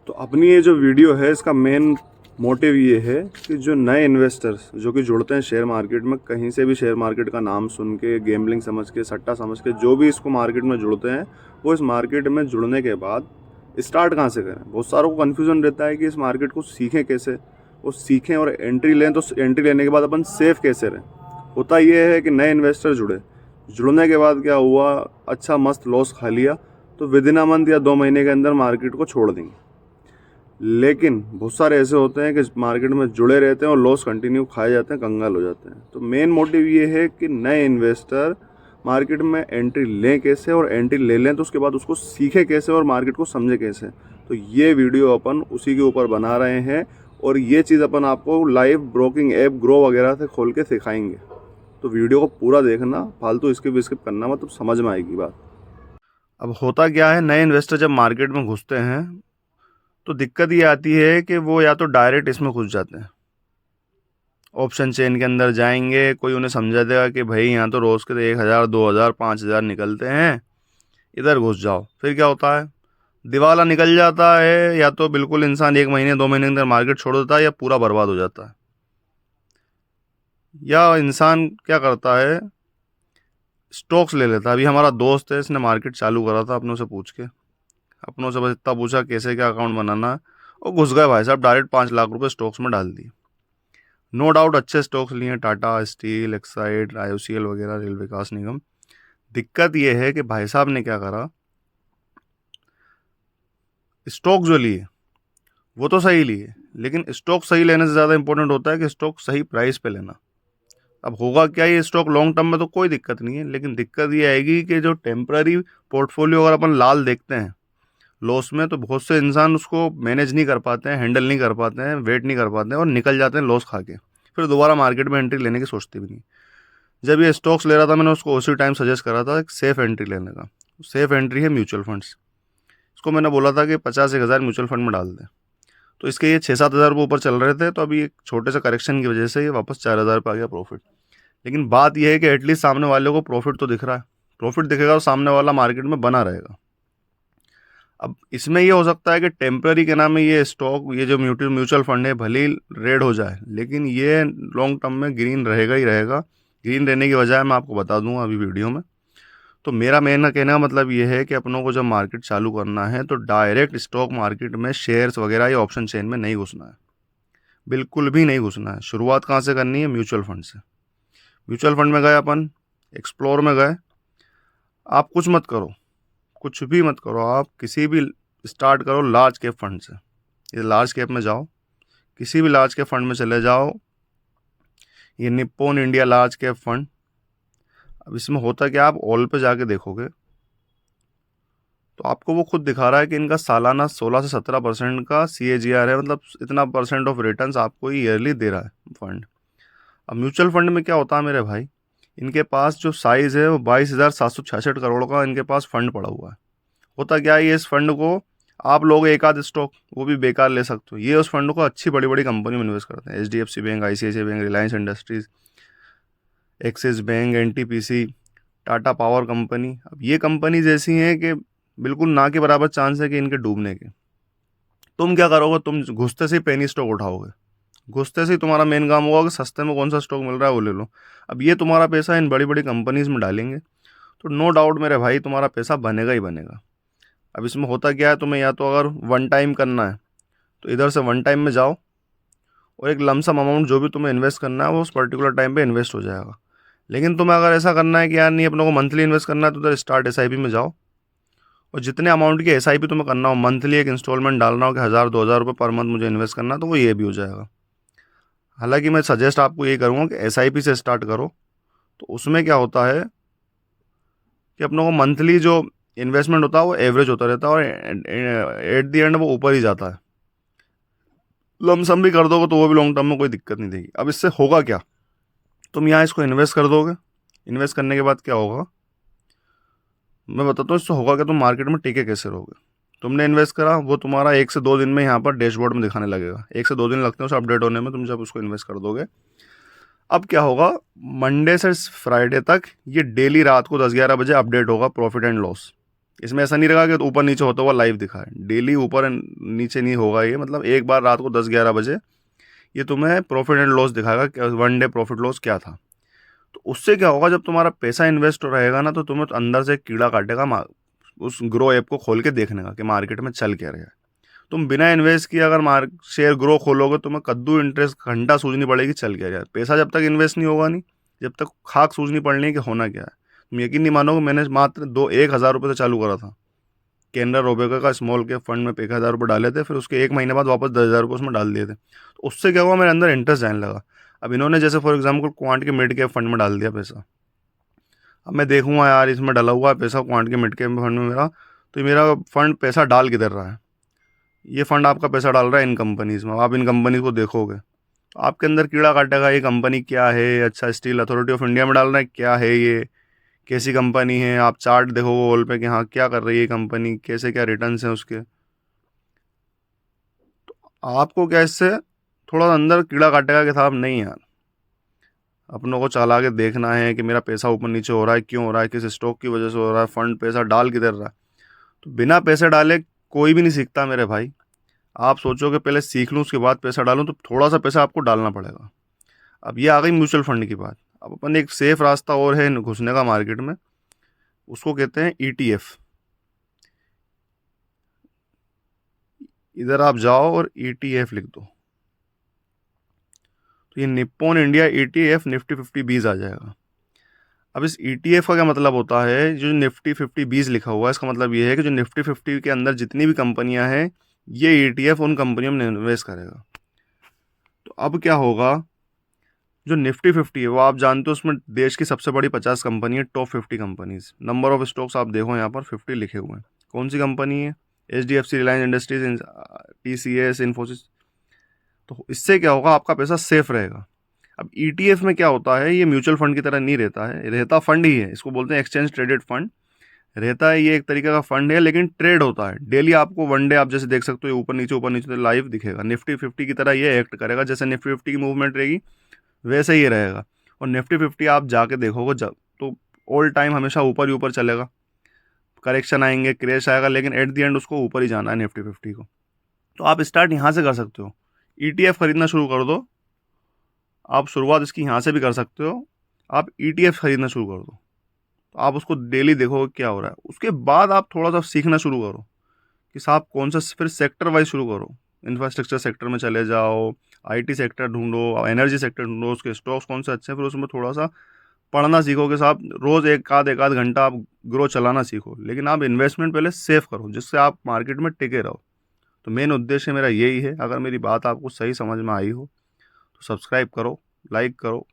तो अपनी ये जो वीडियो है इसका मेन मोटिव ये है कि जो नए इन्वेस्टर्स जो कि जुड़ते हैं शेयर मार्केट में, कहीं से भी शेयर मार्केट का नाम सुन के, गेमलिंग समझ के, सट्टा समझ के, जो भी इसको मार्केट में जुड़ते हैं, वो इस मार्केट में जुड़ने के बाद स्टार्ट कहाँ से करें। बहुत सारों को कन्फ्यूज़न रहता है कि इस मार्केट को सीखें कैसे, वो सीखें और एंट्री लें, तो एंट्री लेने के बाद अपन सेफ कैसे रहें। होता ये है कि नए इन्वेस्टर जुड़ने के बाद क्या हुआ, अच्छा मस्त लॉस खा लिया तो विदिन अ मंथ या 2 महीने के अंदर मार्केट को छोड़ देंगे। लेकिन बहुत सारे ऐसे होते हैं कि मार्केट में जुड़े रहते हैं और लॉस कंटिन्यू खाए जाते हैं, कंगाल हो जाते हैं। तो मेन मोटिव ये है कि नए इन्वेस्टर मार्केट में एंट्री लें कैसे, और एंट्री ले लें तो उसके बाद उसको सीखें कैसे और मार्केट को समझे कैसे। तो ये वीडियो अपन उसी के ऊपर बना रहे हैं और ये चीज़ अपन आपको लाइव ब्रोकिंग ऐप ग्रो वगैरह से खोल के सिखाएंगे। तो वीडियो को पूरा देखना, फालतू स्किप करना मत, तो समझ में आएगी बात। अब होता क्या है, नए इन्वेस्टर जब मार्केट में घुसते हैं तो दिक्कत ये आती है कि वो या तो डायरेक्ट इसमें घुस जाते हैं, ऑप्शन चेन के अंदर जाएंगे, कोई उन्हें समझा देगा कि भाई यहाँ तो रोज़ के तो 1,000 2,000 5,000 निकलते हैं, इधर घुस जाओ। फिर क्या होता है, दिवाला निकल जाता है, या तो बिल्कुल इंसान 1 महीने 2 महीने के अंदर मार्केट छोड़ देता है, या पूरा बर्बाद हो जाता है। या इंसान क्या करता है, स्टॉक्स ले लेता है। अभी हमारा दोस्त है, इसने मार्केट चालू करा था अपनों से पूछ के, अपनों से बस इतना पूछा कैसे क्या अकाउंट बनाना है, और घुस गए भाई साहब, डायरेक्ट 5 लाख रुपए स्टॉक्स में डाल दिए। नो डाउट अच्छे स्टॉक्स लिए, टाटा स्टील, एक्साइड, IOCL वगैरह, रेल विकास निगम। दिक्कत यह है कि भाई साहब ने क्या करा, स्टॉक जो लिए वो तो सही लिए, लेकिन स्टॉक सही लेने से ज़्यादा इंपॉर्टेंट होता है कि स्टॉक सही प्राइस पे लेना। अब होगा क्या, ये स्टॉक लॉन्ग टर्म में तो कोई दिक्कत नहीं है, लेकिन दिक्कत ये आएगी कि जो टेम्पररी पोर्टफोलियो अगर अपन लाल देखते हैं लॉस में, तो बहुत से इंसान उसको मैनेज नहीं कर पाते हैं, हैंडल नहीं कर पाते हैं, वेट नहीं कर पाते हैं और निकल जाते हैं लॉस खा के, फिर दोबारा मार्केट में एंट्री लेने की सोचते भी नहीं। जब ये स्टॉक्स ले रहा था, मैंने उसको उसी टाइम सजेस्ट करा था एक सेफ एंट्री लेने का। सेफ एंट्री है म्यूचुअल फंड्स। इसको मैंने बोला था कि 50-1,000 म्यूचुअल फंड में डाल दें। तो इसके ये 6-7 हज़ार रुपये ऊपर चल रहे थे, तो अभी एक छोटे से करेक्शन की वजह से ये वापस 4,000 पे आ गया प्रॉफिट। लेकिन बात यह है कि एटलीस्ट सामने वाले को प्रॉफिट तो दिख रहा है, प्रॉफिट दिखेगा तो सामने वाला मार्केट में बना रहेगा। अब इसमें ये हो सकता है कि टेम्पररी के नाम में ये स्टॉक, ये जो म्यूचुअल फंड है, भले ही रेड हो जाए, लेकिन ये लॉन्ग टर्म में ग्रीन रहेगा ही रहेगा। ग्रीन रहने की वजह मैं आपको बता दूंगा अभी वीडियो में। तो मेरा मेन कहने का मतलब ये है कि अपनों को जब मार्केट चालू करना है तो डायरेक्ट स्टॉक मार्केट में शेयर्स वगैरह या ऑप्शन चेन में नहीं घुसना है, बिल्कुल भी नहीं घुसना है। शुरुआत कहाँ से करनी है, म्यूचुअल फंड से। म्यूचुअल फंड में गए अपन, एक्सप्लोर में गए, आप कुछ मत करो, कुछ भी मत करो, आप किसी भी स्टार्ट करो लार्ज कैप फंड से। ये लार्ज कैप में जाओ, किसी भी लार्ज कैप फंड में चले जाओ, ये Nippon India large cap fund. अब इसमें होता क्या, आप ऑल पे जाके देखोगे तो आपको वो खुद दिखा रहा है कि इनका सालाना 16 से 17% का CAGR है, मतलब इतना परसेंट ऑफ रिटर्न्स आपको ईयरली दे रहा है फंड। अब म्यूचुअल फंड में क्या होता है मेरे भाई, इनके पास जो साइज़ है वो 22,766 करोड़ का इनके पास फंड पड़ा हुआ है। होता क्या है, ये इस फंड को आप लोग एक आध स्टॉक वो भी बेकार ले सकते हो, ये उस फंड को अच्छी बड़ी बड़ी कंपनी में इन्वेस्ट करते हैं। HDFC bank, ICICI bank, Reliance industries, axis bank, NTPC, Tata power company. अब ये कंपनी जैसी हैं कि बिल्कुल ना के बराबर चांस है कि इनके डूबने के। तुम क्या करोगे, तुम घुसते से ही पेनी स्टॉक उठाओगे, घुसते से ही तुम्हारा मेन काम होगा कि सस्ते में कौन सा स्टॉक मिल रहा है वो ले लो। अब ये तुम्हारा पैसा इन बड़ी बड़ी कंपनीज में डालेंगे तो नो डाउट मेरे भाई तुम्हारा पैसा बनेगा ही बनेगा। अब इसमें होता क्या है, तुम्हें या तो अगर वन टाइम करना है तो इधर से वन टाइम में जाओ और एक लमसम अमाउंट जो भी तुम्हें इन्वेस्ट करना है वो उस पर्टिकुलर टाइम पे इन्वेस्ट हो जाएगा। लेकिन तुम्हें अगर ऐसा करना है कि यार नहीं, अपने को मंथली इन्वेस्ट करना है, तो उधर स्टार्ट SIP में जाओ और जितने अमाउंट की SIP तुम्हें करना हो, मंथली एक इंस्टॉलमेंट डालना हो कि 1,000-2,000 रुपये पर मंथ मुझे इन्वेस्ट करना, तो वो ये भी हो जाएगा। हालांकि मैं सजेस्ट आपको ये करूँगा कि SIP से स्टार्ट करो। तो उसमें क्या होता है कि अपनों को मंथली जो इन्वेस्टमेंट होता है वो एवरेज होता रहता है और एट द एंड वो ऊपर ही जाता है। लमसम भी कर दोगे तो वो भी लॉन्ग टर्म में कोई दिक्कत नहीं देगी। अब इससे होगा क्या, तुम यहाँ इसको इन्वेस्ट कर दोगे, इन्वेस्ट करने के बाद क्या होगा मैं बताता हूँ। इससे होगा क्या, तुम मार्केट में टिके कैसे रहोगे। तुमने इन्वेस्ट करा, वो तुम्हारा 1 से 2 दिन में यहाँ पर डैशबोर्ड में दिखाने लगेगा। 1 से 2 दिन लगते हैं उसे अपडेट होने में, तुम जब उसको इन्वेस्ट कर दोगे। अब क्या होगा, मंडे से फ्राइडे तक ये डेली रात को 10-11 बजे अपडेट होगा प्रॉफिट एंड लॉस। इसमें ऐसा नहीं रहा कि ऊपर नीचे होता हुआ लाइव दिखा है, डेली ऊपर नीचे नहीं होगा ये, मतलब एक बार रात को 10-11 बजे ये तुम्हें प्रॉफिट एंड लॉस दिखाएगा कि वन डे प्रॉफिट लॉस क्या था। तो उससे क्या होगा, जब तुम्हारा पैसा इन्वेस्ट रहेगा ना, तो तुम्हें तो अंदर से एक कीड़ा काटेगा उस ग्रो ऐप को खोल के देखने का कि मार्केट में चल क्या रहा है। तुम बिना इन्वेस्ट किए अगर शेयर ग्रो खोलोगे, तुम्हें कद्दू इंटरेस्ट घंटा सूझनी पड़ेगी चल क्या रहा है। पैसा जब तक इन्वेस्ट नहीं होगा नहीं, जब तक खाक सूझनी पड़नी है कि होना क्या है। तुम यकीन नहीं मानोगे, मैंने मात्र 1,000 रुपये से चालू करा था। कैनरा रोबेका का स्मॉल के फंड में 1,000 रुपये डाले थे, फिर उसके 1 महीने बाद वापस 10,000 रुपये उसमें डाल दिए थे। तो उससे क्या हुआ, मेरे अंदर इंटरेस्ट आने लगा। अब इन्होंने जैसे फॉर एग्जाम्पल क्वांट के मिड कैप फंड में डाल दिया पैसा, अब मैं देखूंगा यार इसमें डला हुआ है पैसा क्वांट के मिड कैप फंड में मेरा, तो मेरा फंड पैसा डाल किधर रहा है। ये फंड आपका पैसा डाल रहा है इन कंपनीज़ में, आप इन कंपनीज़ को देखोगे तो आपके अंदर कीड़ा काटेगा, ये कंपनी क्या है, अच्छा स्टील अथॉरिटी ऑफ इंडिया में डाल रहा है, क्या है ये, कैसी कंपनी है। आप चार्ट देखोगे वॉल पे कि हाँ क्या कर रही है ये कंपनी, कैसे क्या रिटर्न्स हैं उसके। आपको क्या इससे थोड़ा अंदर कीड़ा काटेगा कि साहब नहीं यार, अपनों को चला के देखना है कि मेरा पैसा ऊपर नीचे हो रहा है, क्यों हो रहा है, किस स्टॉक की वजह से हो रहा है, फंड पैसा डाल किधर रहा है। तो बिना पैसे डाले कोई भी नहीं सीखता मेरे भाई। आप सोचो कि पहले सीख लूँ उसके बाद पैसा डालूँ, तो थोड़ा सा पैसा आपको डालना पड़ेगा। अब ये आ गई म्यूचुअल फंड की बात। अब अपन एक सेफ रास्ता और है घुसने का मार्केट में, उसको कहते हैं ETF। इधर आप जाओ और ETF लिख दो, तो ये निप्पॉन इंडिया ETF निफ्टी 50-20 आ जाएगा। अब इस ETF का क्या मतलब होता है, जो निफ्टी 50-20 लिखा हुआ है, इसका मतलब ये है कि जो निफ्टी 50 के अंदर जितनी भी कंपनियां हैं, ये ETF उन कंपनियों में इन्वेस्ट करेगा। तो अब क्या होगा, जो निफ्टी 50 है वो आप जानते हो, उसमें देश की सबसे बड़ी 50 कंपनी है, top 50 companies. Number of stocks आप देखो यहाँ पर 50 लिखे हुए हैं। कौन सी कंपनी है, HDFC, Reliance industries, TCS, Infosys. तो इससे क्या होगा, आपका पैसा सेफ रहेगा। अब ETF में क्या होता है, ये म्यूचुअल फंड की तरह नहीं रहता है, रहता फंड ही है, इसको बोलते हैं एक्सचेंज ट्रेडेड फंड रहता है। ये एक तरीके का फंड है, लेकिन ट्रेड होता है डेली। आपको वन डे आप जैसे देख सकते हो, ऊपर नीचे तो लाइव दिखेगा। निफ्टी 50 की तरह ये एक्ट करेगा, जैसे निफ्टी 50 की मूवमेंट रहेगी वैसे ही रहेगा। और निफ्टी 50 आप जाके देखोगे जब, तो ऑल टाइम हमेशा ऊपर ही ऊपर चलेगा। करेक्शन आएंगे, क्रैश आएगा, लेकिन एट द एंड उसको ऊपर ही जाना है निफ्टी 50 को। तो आप स्टार्ट यहाँ से कर सकते हो, ETF खरीदना शुरू कर दो। आप शुरुआत इसकी यहाँ से भी कर सकते हो, आप ETF खरीदना शुरू कर दो। तो आप उसको डेली देखो क्या हो रहा है। उसके बाद आप थोड़ा सा सीखना शुरू करो कि साहब कौन सा, फिर सेक्टर वाइज शुरू करो। इंफ्रास्ट्रक्चर सेक्टर में चले जाओ, IT सेक्टर ढूंढो, एनर्जी सेक्टर ढूंढो, उसके स्टॉक्स कौन से अच्छे हैं, फिर उसमें थोड़ा सा पढ़ना सीखो कि साहब रोज़ एक आध घंटा आप ग्रो चलाना सीखो। लेकिन आप इन्वेस्टमेंट पहले सेव करो, जिससे आप मार्केट में टिके रहो। तो मेन उद्देश्य मेरा यही है। अगर मेरी बात आपको सही समझ में आई हो तो सब्सक्राइब करो, लाइक करो,